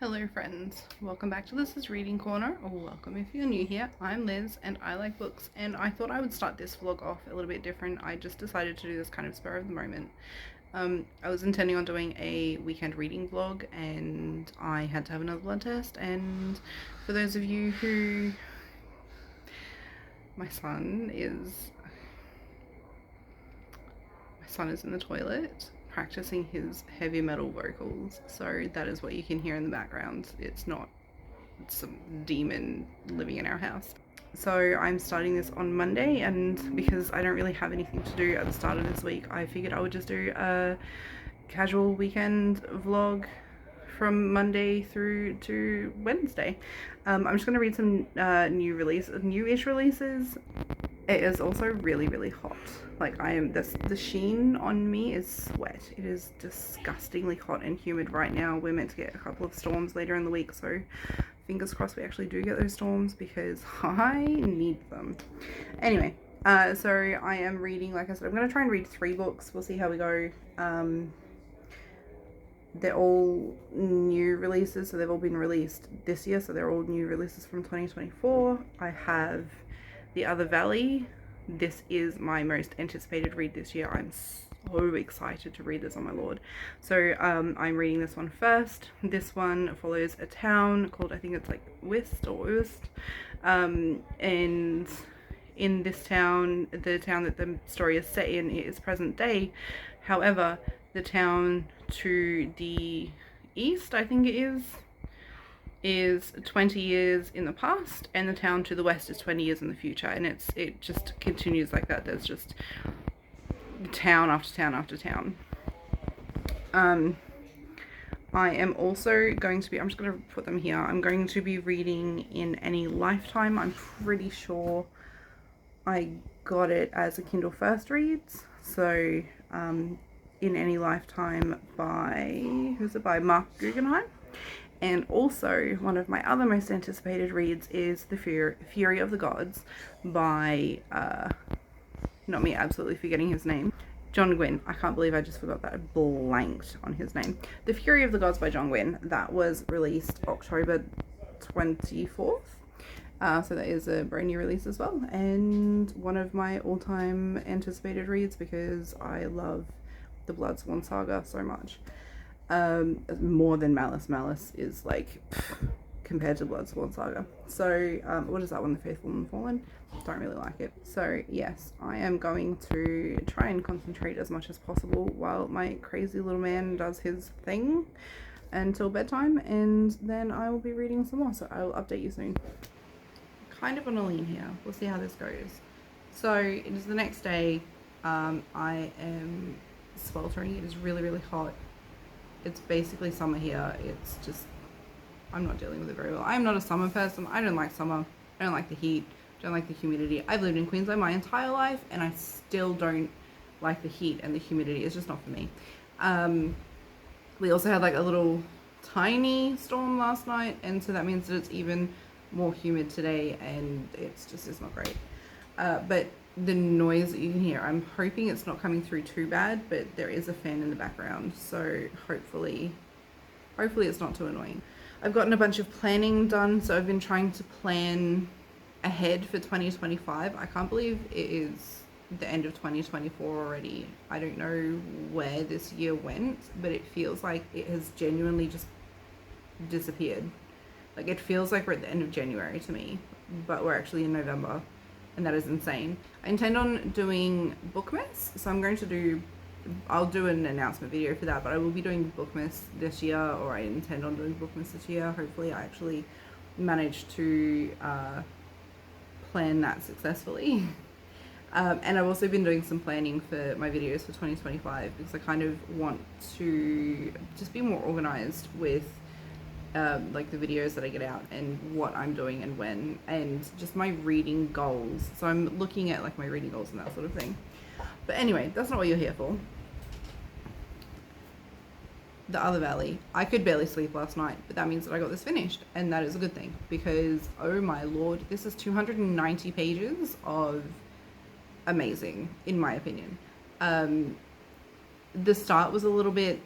Hello friends, welcome back to This Is Reading Corner, or welcome if you're new here. I'm Liz and I like books, and I thought I would start this vlog off a little bit different. I just decided to do this kind of spur of the moment. I was intending on doing a weekend reading vlog and I had to have another blood test, and for those of you who... My son is in the toilet practicing his heavy metal vocals, so that is what you can hear in the background. It's not some demon living in our house. So I'm starting this on Monday, and because I don't really have anything to do at the start of this week, I figured I would just do a casual weekend vlog from Monday through to Wednesday. I'm just going to read some newish releases. It is also really hot. Like, the sheen on me is sweat. It is disgustingly hot and humid right now. We're meant to get a couple of storms later in the week, so fingers crossed we actually do get those storms because I need them. Anyway, so I am reading, like I said, I'm going to try and read 3 books. We'll see how we go. They're all new releases, so they've all been released this year, so they're all new releases from 2024. I have The Other Valley. This is my most anticipated read this year. I'm so excited to read this, oh my lord. So I'm reading this one first. This one follows a town called, I think it's like Wist or Wist, and in this town, the town that the story is set in, is present day. However, the town to the east, I think it is 20 years in the past, and the town to the west is 20 years in the future, and it just continues like that. There's just town after town after town. I am also going to be, I'm just going to put them here, I'm going to be reading In Any Lifetime. I'm pretty sure I got it as a Kindle First Reads. So In Any Lifetime by, who's it by? Mark Guggenheim. And also, one of my other most anticipated reads is The Fury of the Gods by, not me absolutely forgetting his name, John Gwynne. I can't believe I just forgot that. I blanked on his name. The Fury of the Gods by John Gwynne. That was released October 24th. So that is a brand new release as well. And one of my all-time anticipated reads because I love the Bloodsworn saga so much. More than Malice. Malice is like compared to Bloodsworn saga. So what is that one? The Faithful and Fallen? Don't really like it. So yes, I am going to try and concentrate as much as possible while my crazy little man does his thing until bedtime, and then I will be reading some more, so I will update you soon. Kind of on a lean here. We'll see how this goes. So it is the next day. I am sweltering. It is really hot. It's basically summer here. It's just, I'm not dealing with it very well. I'm not a summer person. I don't like summer. I don't like the heat. I don't like the humidity. I've lived in Queensland my entire life and I still don't like the heat and the humidity. It's just not for me. We also had like a little tiny storm last night, and so that means that it's even more humid today, and it's not great. But the noise that you can hear, I'm hoping it's not coming through too bad, but there is a fan in the background, so hopefully it's not too annoying. I've gotten a bunch of planning done, so I've been trying to plan ahead for 2025. I can't believe it is the end of 2024 already. I don't know where this year went, but it feels like it has genuinely just disappeared. Like, it feels like we're at the end of January to me, but we're actually in November, and that is insane. I intend on doing Bookmas, so I'll do an announcement video for that, but I will be doing Bookmas this year, or I intend on doing Bookmas this year. Hopefully I actually manage to plan that successfully. And I've also been doing some planning for my videos for 2025 because I kind of want to just be more organized with like the videos that I get out and what I'm doing and when, and just my reading goals. So I'm looking at like my reading goals and that sort of thing. But anyway, that's not what you're here for. The Other Valley. I could barely sleep last night, but that means that I got this finished, and that is a good thing because, oh my lord, this is 290 pages of amazing, in my opinion. The start was a little bit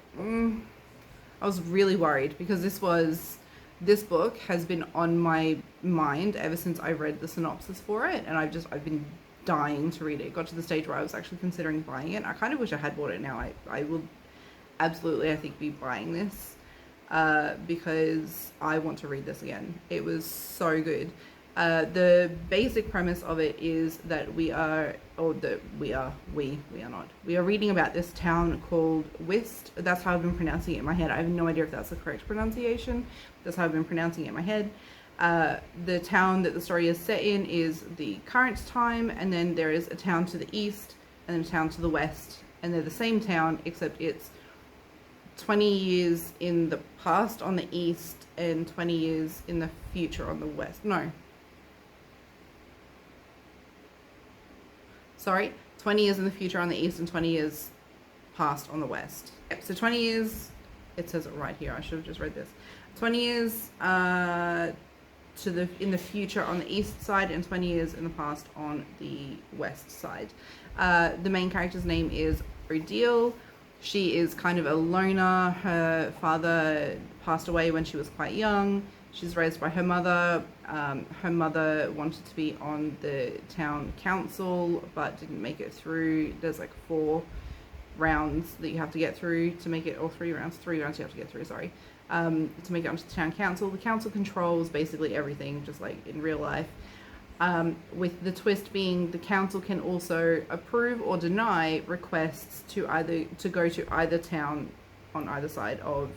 I was really worried because this was this book has been on my mind ever since I read the synopsis for it, and I've been dying to read it. It got to the stage where I was actually considering buying it. I kind of wish I had bought it now. I will absolutely, I think, be buying this because I want to read this again. It was so good. The basic premise of it is that we are reading about this town called Wist. That's how I've been pronouncing it in my head. I have no idea if that's the correct pronunciation. That's how I've been pronouncing it in my head. The town that the story is set in is the current time, and then there is a town to the east and then a town to the west, and they're the same town, except it's 20 years in the past on the east and 20 years in the future on the west. No. Sorry, 20 years in the future on the east and 20 years past on the west. Yep, so 20 years, it says it right here. I should have just read this. 20 years in the future on the east side and 20 years in the past on the west side. The main character's name is Odile. She is kind of a loner. Her father passed away when she was quite young. She's raised by her mother. Her mother wanted to be on the town council but didn't make it through. There's like 4 rounds that you have to get through to make it, or 3 rounds you have to get through, sorry, to make it onto the town council. The council controls basically everything, just like in real life, with the twist being the council can also approve or deny requests to go to either town on either side of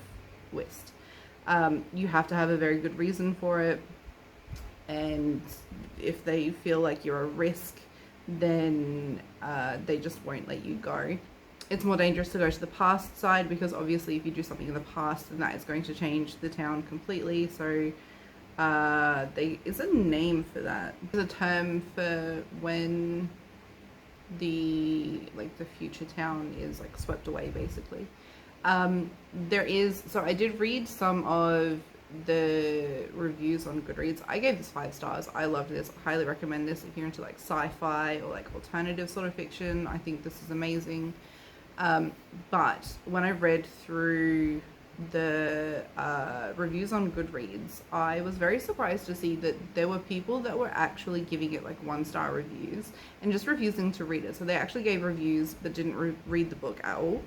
West. You have to have a very good reason for it, and if they feel like you're a risk, then they just won't let you go. It's more dangerous to go to the past side because obviously if you do something in the past, then that is going to change the town completely. So is a name for that. There's a term for when the future town is like swept away, basically. So I did read some of the reviews on Goodreads. I gave this 5 stars. I loved this. I highly recommend this if you're into like sci-fi or like alternative sort of fiction. I think this is amazing. But when I read through the reviews on Goodreads, I was very surprised to see that there were people that were actually giving it like 1-star reviews and just refusing to read it. So they actually gave reviews but didn't read the book at all.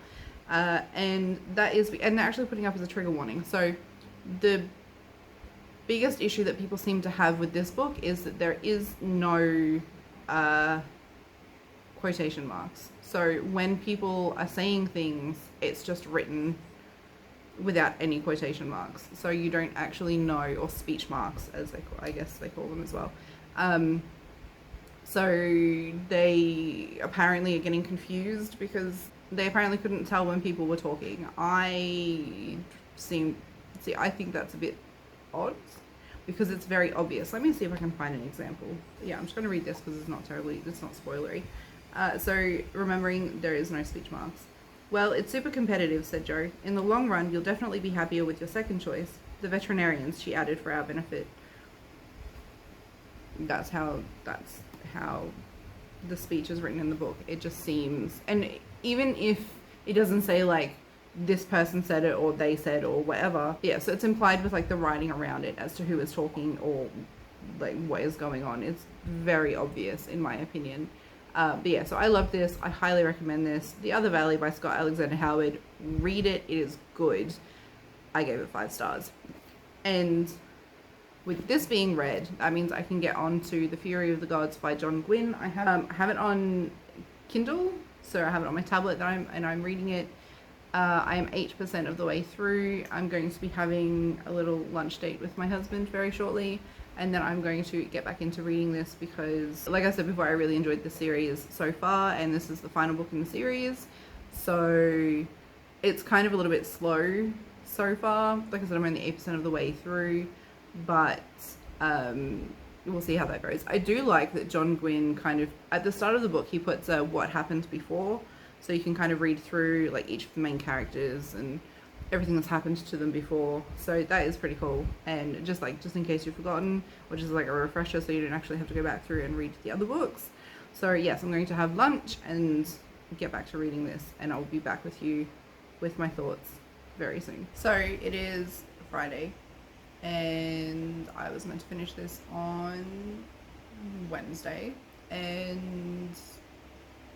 And they're actually putting up as a trigger warning. So the biggest issue that people seem to have with this book is that there is no quotation marks. So when people are saying things, it's just written without any quotation marks. So you don't actually know, or speech marks, as I guess they call them as well. So they apparently are getting confused because they apparently couldn't tell when people were talking. I think that's a bit odd because it's very obvious. Let me see if I can find an example. Yeah, I'm just going to read this because it's not spoilery. So remembering there is no speech marks. Well, it's super competitive, said Jo. In the long run, you'll definitely be happier with your second choice, the veterinarians, she added for our benefit. That's how the speech is written in the book. It just seems, and even if it doesn't say like this person said it or they said or whatever, yeah, so it's implied with like the writing around it as to who is talking or like what is going on. It's very obvious in my opinion. But yeah, so I love this. I highly recommend this. The Other Valley by Scott Alexander Howard. Read it. It is good. I gave it 5 stars. And with this being read, that means I can get on to The Fury of the Gods by John Gwynne. I have it on Kindle, so I have it on my tablet and I'm reading it. I am 8% of the way through. I'm going to be having a little lunch date with my husband very shortly. And then I'm going to get back into reading this because, like I said before, I really enjoyed the series so far, and this is the final book in the series. So it's kind of a little bit slow so far. Like I said, I'm only 8% of the way through, but we'll see how that goes. I do like that John Gwynne kind of, at the start of the book, he puts what happened before, so you can kind of read through like each of the main characters and everything that's happened to them before. So that is pretty cool, and just in case you've forgotten, which is like a refresher, so you don't actually have to go back through and read the other books. So yes, I'm going to have lunch and get back to reading this, and I'll be back with you with my thoughts very soon. So it is Friday, and I was meant to finish this on Wednesday, and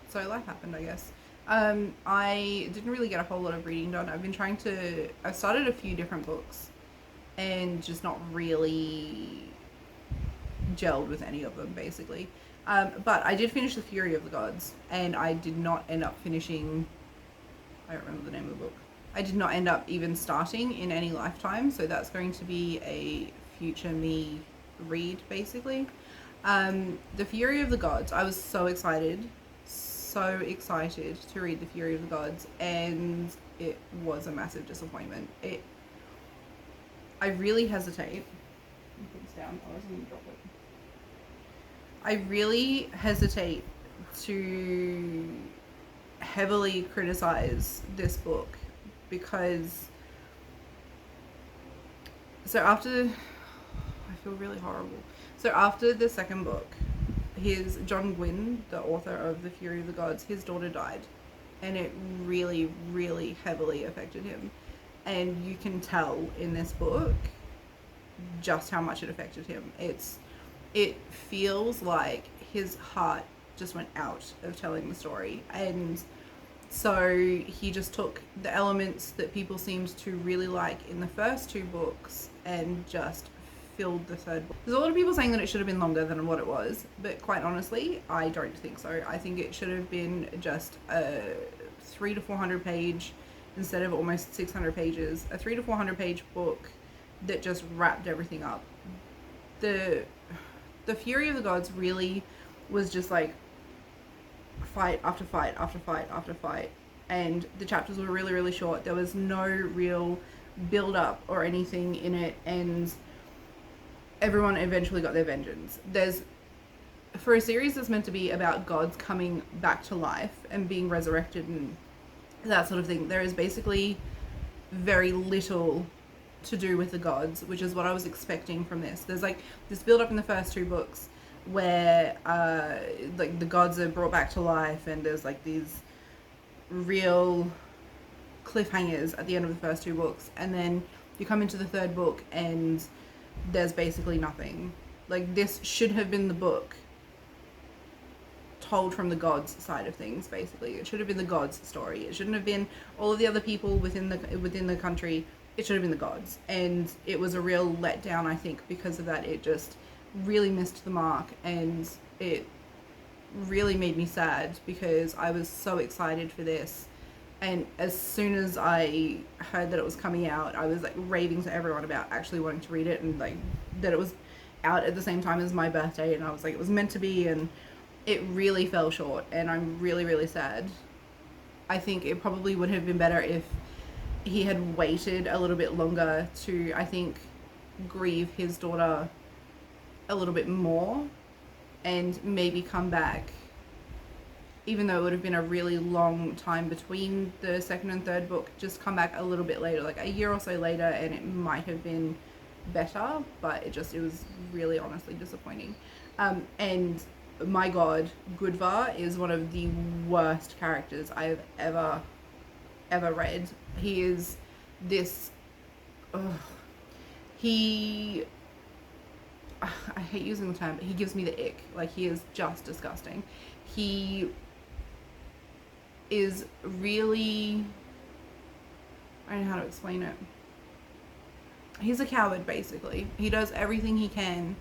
so life happened, I guess. I didn't really get a whole lot of reading done. I've started a few different books and just not really gelled with any of them, basically. But I did finish The Fury of the Gods, and I did not end up finishing, I don't remember the name of the book. I did not end up even starting In Any Lifetime, so that's going to be a future me read, basically. The Fury of the Gods, I was so excited to read The Fury of the Gods, and it was a massive disappointment. I really hesitate. Put this down, I was going to drop it. I really hesitate to heavily criticize this book because I feel really horrible. So after the second book, John Gwynne, the author of The Fury of the Gods, his daughter died, and it really, really heavily affected him. And you can tell in this book just how much it affected him. It feels like his heart just went out of telling the story, and so he just took the elements that people seemed to really like in the first two books and just filled the third book. There's a lot of people saying that it should have been longer than what it was, but quite honestly, I don't think so. I think it should have been just a 300 to 400 page instead of almost 600 pages, a 300 to 400 page book that just wrapped everything up. The Fury of the Gods really was just like fight after fight after fight after fight, and the chapters were really, really short. There was no real build up or anything in it, and everyone eventually got their vengeance. For a series that's meant to be about gods coming back to life and being resurrected and that sort of thing, there is basically very little to do with the gods, which is what I was expecting from this. There's like this build up in the first two books where like the gods are brought back to life, and there's like these real cliffhangers at the end of the first two books, and then you come into the third book and there's basically nothing. Like, this should have been the book told from the gods side of things, basically. It should have been the gods story. It shouldn't have been all of the other people within the country. It should have been the gods, and it was a real letdown, I think, because of that. It just really missed the mark, and it really made me sad because I was so excited for this. And as soon as I heard that it was coming out, I was like raving to everyone about actually wanting to read it, and like that it was out at the same time as my birthday, and I was like, it was meant to be, and it really fell short, and I'm really, really sad. I think it probably would have been better if he had waited a little bit longer to, I think, grieve his daughter a little bit more, and maybe come back, even though it would have been a really long time between the second and third book, just come back a little bit later, like a year or so later, and it might have been better. But it was really honestly disappointing. And my god, Gudvar is one of the worst characters I've ever read. He is this I hate using the term, but he gives me the ick. Like, he is just disgusting. He is really, I don't know how to explain it. He's a coward, basically. He does everything he can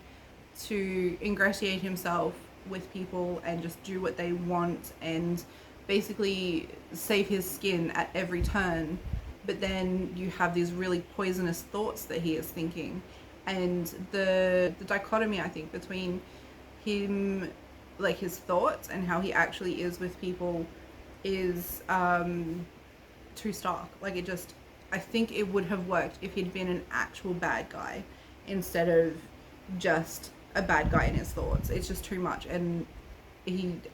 to ingratiate himself with people and just do what they want and basically save his skin at every turn. But then you have these really poisonous thoughts that he is thinking, and the dichotomy, I think, between him, like his thoughts and how he actually is with people is too stark. Like, it just, I think it would have worked if he'd been an actual bad guy instead of just a bad guy in his thoughts. It's just too much. And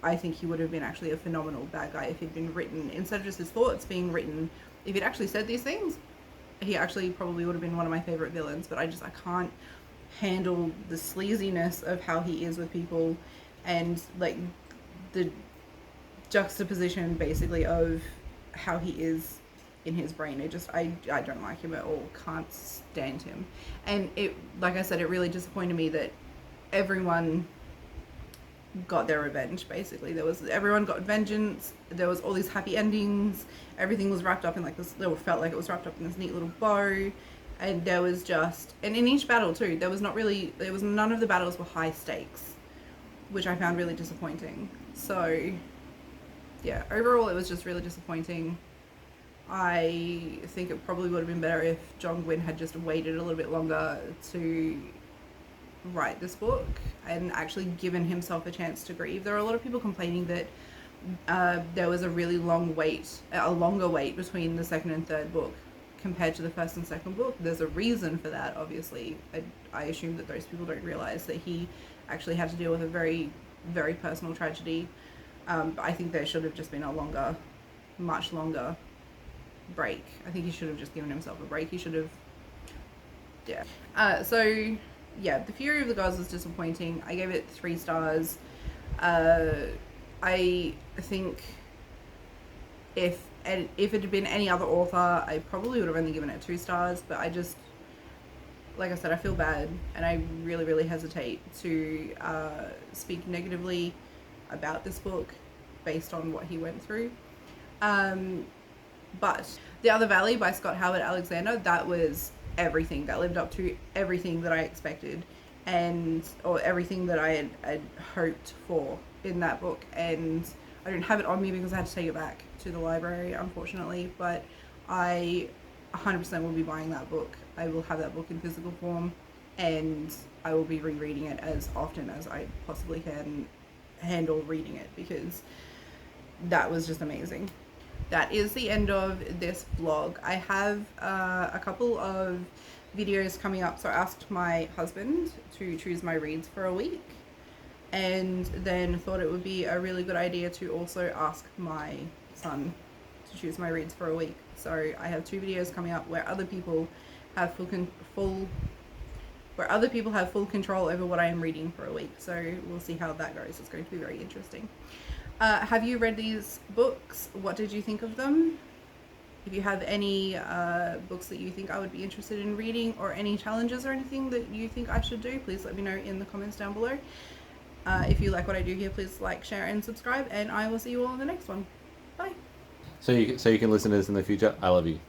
I think he would have been actually a phenomenal bad guy if he'd been written, instead of just his thoughts being written, if he'd actually said these things, he actually probably would have been one of my favorite villains. But I can't handle the sleaziness of how he is with people, and like the juxtaposition basically of how he is in his brain. It just, I don't like him at all. Can't stand him. And it, like I said, it really disappointed me that everyone got their revenge, basically. Everyone got vengeance. There was all these happy endings. Everything was wrapped up in like this, it felt like it was wrapped up in this neat little bow. And there was just, and in each battle too, none of the battles were high stakes, which I found really disappointing. So yeah, overall it was just really disappointing. I think it probably would have been better if John Gwynne had just waited a little bit longer to write this book and actually given himself a chance to grieve. There are a lot of people complaining that there was a really longer wait between the second and third book compared to the first and second book. There's a reason for that, obviously. I assume that those people don't realize that he actually had to deal with a very, very personal tragedy. But I think there should have just been a much longer break. I think he should have just given himself a break. He should have, yeah. So yeah, The Fury of the Gods was disappointing. I gave it 3 stars. I think if it had been any other author, I probably would have only given it 2 stars, but I just, like I said, I feel bad, and I really, really hesitate to speak negatively about this book based on what he went through. But The Other Valley by Scott Howard Alexander, that was everything. That lived up to everything that I expected, or everything that I had hoped for in that book. And I don't have it on me because I had to take it back to the library, unfortunately, but I 100% will be buying that book. I will have that book in physical form, and I will be rereading it as often as I possibly can handle reading it, because that was just amazing. That is the end of this vlog. I have a couple of videos coming up. So I asked my husband to choose my reads for a week, and then thought it would be a really good idea to also ask my son to choose my reads for a week. So I have 2 videos coming up where other people have full control over what I am reading for a week. So we'll see how that goes. It's going to be very interesting. Have you read these books? What did you think of them? If you have any books that you think I would be interested in reading, or any challenges or anything that you think I should do, please let me know in the comments down below. If you like what I do here, please like, share, and subscribe, and I will see you all in the next one. Bye. So you can listen to this in the future. I love you.